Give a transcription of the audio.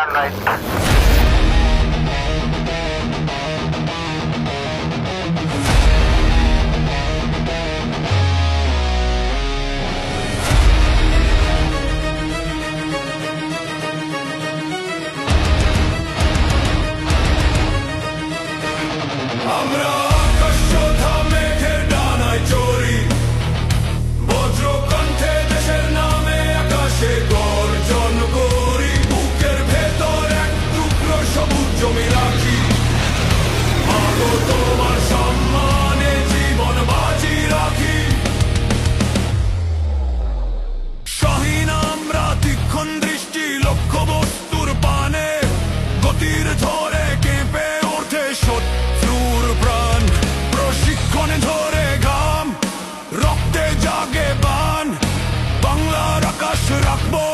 Turn right. আমরা আকাশোথা মেঘের ডানায় চড়ি, বজ্রকণ্ঠে দেশের নামে আকাশে গর্জন করি। বুকের ভেতর এক টুকরো সবুজ জমি রাখি, মাগো তোমার সম্মানে জীবন বাজি রাখি। শাহীন আমরা তীক্ষ্ণ দৃষ্টি, লক্ষ্য বস্তুর পানে, গতির ঝড়ে কেঁপে ওঠে শত্রুর প্রাণ। প্রশিক্ষণে ঝরে ঘাম, রক্তে জাগে বান, বাংলার আকাশ রাখবো